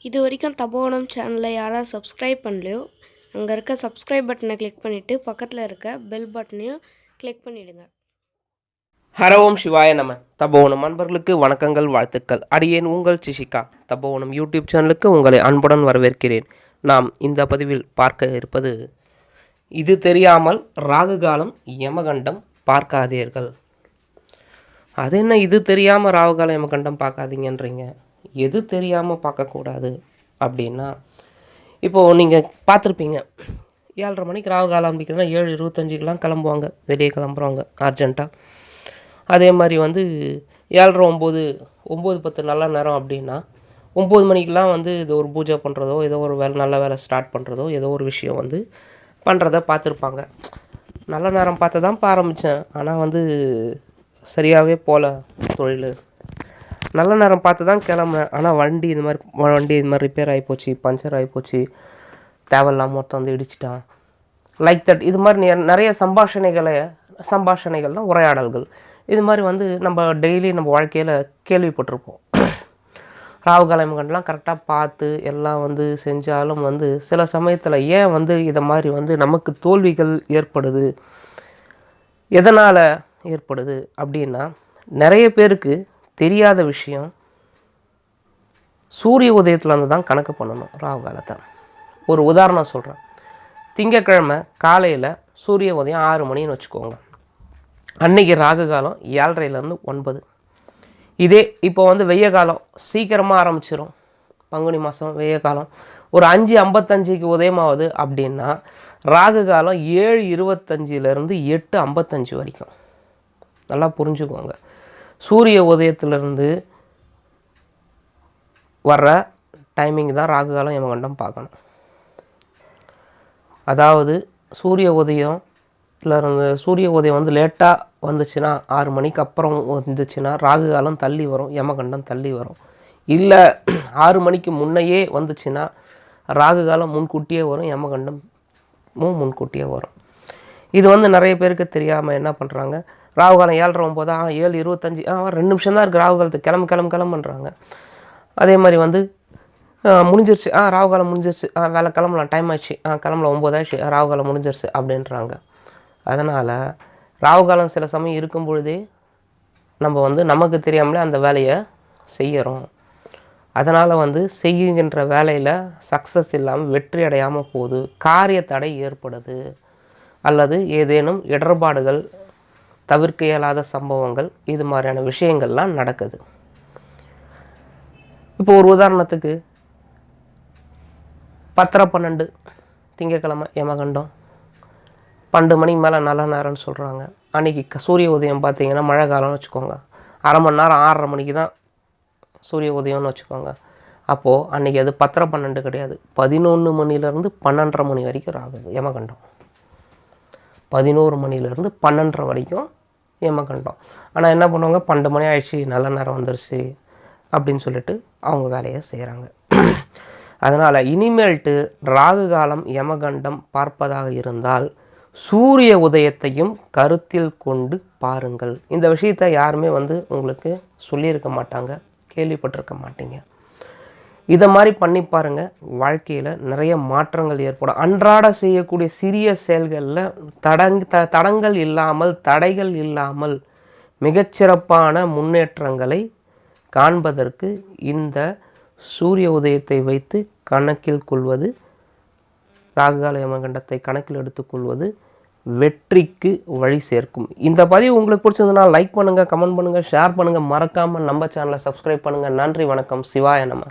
இது வரைக்கும் தபோவனம் சேனலை யாராவது சப்ஸ்கிரைப் பண்ணலையோ அங்கே இருக்க சப்ஸ்கிரைப் பட்டனை கிளிக் பண்ணிவிட்டு பக்கத்தில் இருக்க பெல் பட்டனையும் கிளிக் பண்ணிவிடுங்க. ஹரவோம் சிவாய நம. தபோவனம் அன்பர்களுக்கு வணக்கங்கள், வாழ்த்துக்கள். அடியேன் உங்கள் சிஷிகா. தபோவனம் யூடியூப் சேனலுக்கு உங்களை அன்புடன் வரவேற்கிறேன். நாம் இந்த பதிவில் பார்க்க இருப்பது, இது தெரியாமல் ராகு காலம் யமகண்டம் பார்க்காதீர்கள். அது என்ன இது தெரியாமல் ராகு காலம் யமகண்டம் பார்க்காதீங்கன்றீங்க? எது தெரியாமல் பார்க்கக்கூடாது அப்படின்னா, இப்போது நீங்கள் பார்த்துருப்பீங்க, 7:30 மணிக்கு ராகு காலம் ஆரம்பிக்கிறதுனா 7:25க்கெலாம் கிளம்புவாங்க, வெளியே கிளம்புறவங்க அர்ஜென்ட்டாக. அதே மாதிரி 7:30 9:10 நல்ல நேரம் அப்படின்னா 9 மணிக்கெலாம் இது ஒரு பூஜை பண்ணுறதோ, ஏதோ ஒரு வேலை, நல்ல வேலை ஸ்டார்ட் பண்ணுறதோ, ஏதோ ஒரு விஷயம் பண்ணுறத பார்த்துருப்பாங்க. நல்ல நேரம் பார்த்து தான் ஆரம்பித்தேன், ஆனால் சரியாகவே போகல தொழில். நல்ல நேரம் பார்த்து தான் கிளம்புனேன், ஆனால் வண்டி இது மாதிரி ரிப்பேர் ஆகிப்போச்சு, பஞ்சர் ஆகிப்போச்சு, தேவையில்லாமல் ஒருத்தன் இடிச்சிட்டான், லைக் தட். இது மாதிரி நிறைய சம்பாஷணைகள்லாம் உரையாடல்கள். இது மாதிரி நம்ம டெய்லி நம்ம வாழ்க்கையில் கேள்விப்பட்டிருப்போம். ராகுகால யமகண்டம்லாம் கரெக்டாக பார்த்து எல்லாம் செஞ்சாலும் சில சமயத்தில் ஏன் இதை மாதிரி நமக்கு தோல்விகள் ஏற்படுது, எதனால் ஏற்படுது அப்படின்னா, நிறைய பேருக்கு தெரியாத விஷயம், சூரிய உதயத்துலேருந்து தான் கணக்கு பண்ணணும் ராகு காலத்தை. ஒரு உதாரணம் சொல்கிறேன். திங்கக்கிழமை காலையில் சூரிய உதயம் 6 மணின்னு வச்சுக்கோங்க. அன்றைக்கி ராகு காலம் 7:30லேருந்து 9. இதே இப்போ வெய்ய காலம் சீக்கிரமாக ஆரம்பிச்சிடும், பங்குனி மாதம் வெய்ய காலம் ஒரு 5:55க்கு உதயமாகுது அப்படின்னா ராகு காலம் 7:25லேருந்து 8:55 வரைக்கும். நல்லா புரிஞ்சுக்கோங்க. சூரிய உதயத்திலிருந்து வர்ற டைமிங் தான் ராகு காலம் யமகண்டம் பார்க்கணும். அதாவது சூரிய உதயம் லேட்டாக வந்துச்சுன்னா, 6 மணிக்கு அப்புறம் வந்துச்சுன்னா ராகு காலம் தள்ளி வரும், யமகண்டம் தள்ளி வரும். இல்லை 6 மணிக்கு முன்னையே வந்துச்சுன்னா ராகு காலம் முன்கூட்டியே வரும், யமகண்டமும் முன்கூட்டியே வரும். இது நிறைய பேருக்கு தெரியாமல் என்ன பண்ணுறாங்க, ராகு காலம் 7:09 7:25 2 நிமிஷம் தான் இருக்குது ராகு காலத்துக்கு, கிளம்புன்றாங்க. அதே மாதிரி முடிஞ்சிருச்சு, ராகு காலம் முடிஞ்சிருச்சு, வேலை கிளம்பலாம், டைம் ஆச்சு, கிளம்பலாம், 9 ஆச்சு, ராகு காலம் முடிஞ்சிருச்சு அப்படின்றாங்க. அதனால் ராகு காலம் சில சமயம் இருக்கும் பொழுதே நம்ம நமக்கு தெரியாமலே அந்த வேலையை செய்கிறோம். அதனால் செய்கின்ற வேலையில் சக்ஸஸ் இல்லாமல் வெற்றி அடையாமல் போகுது, காரிய தடை ஏற்படுது, அல்லது ஏதேனும் இடர்பாடுகள், தவிர்க்க இயலாத சம்பவங்கள், இது மாதிரியான விஷயங்கள்லாம் நடக்குது. இப்போ ஒரு உதாரணத்துக்கு 10:12 திங்கக்கிழமை யமகண்டம், 12 மணிக்கு மேலே நல்ல நேரம்னு சொல்கிறாங்க. அன்றைக்கி சூரிய உதயம் பார்த்திங்கன்னா மழை காலம்னு வச்சுக்கோங்க, அரை மணி நேரம் 6:30 மணிக்கு தான் சூரிய உதயம்னு வச்சுக்கோங்க. அப்போது அன்றைக்கி அது 10:12 கிடையாது, 11 மணிலேருந்து 12:30 மணி வரைக்கும் ராகு யமகண்டம். 11 மணிலேருந்து 12:30 வரைக்கும் யமகண்டம். ஆனால் என்ன பண்ணுவாங்க, 12 மணி ஆயிடுச்சு, நல்ல நேரம் வந்துருச்சு அப்படின்னு சொல்லிட்டு அவங்க வேலையை செய்கிறாங்க. அதனால் இனிமேல்ட்டு ராகு காலம் யமகண்டம் பார்ப்பதாக இருந்தால் சூரிய உதயத்தையும் கருத்தில் கொண்டு பாருங்கள். இந்த விஷயத்தை யாருமே உங்களுக்கு சொல்லியிருக்க மாட்டாங்க, கேள்விப்பட்டிருக்க மாட்டீங்க. இதை மாதிரி பண்ணி பாருங்கள், வாழ்க்கையில் நிறைய மாற்றங்கள் ஏற்படும். அன்றாட செய்யக்கூடிய சிறிய செயல்களில் தடங்கள் இல்லாமல், தடைகள் இல்லாமல் மிகச்சிறப்பான முன்னேற்றங்களை காண்பதற்கு இந்த சூரிய உதயத்தை வைத்து கணக்கில் கொள்வது, ராகுகால யமகண்டத்தை கணக்கில் எடுத்துக்கொள்வது வெற்றிக்கு வழி சேர்க்கும். இந்த பதிவு உங்களுக்கு பிடிச்சிருந்ததுன்னா லைக் பண்ணுங்கள், கமெண்ட் பண்ணுங்கள், ஷேர் பண்ணுங்கள், மறக்காமல் நம்ம சேனலை சப்ஸ்கிரைப் பண்ணுங்கள். நன்றி, வணக்கம், சிவாய நம.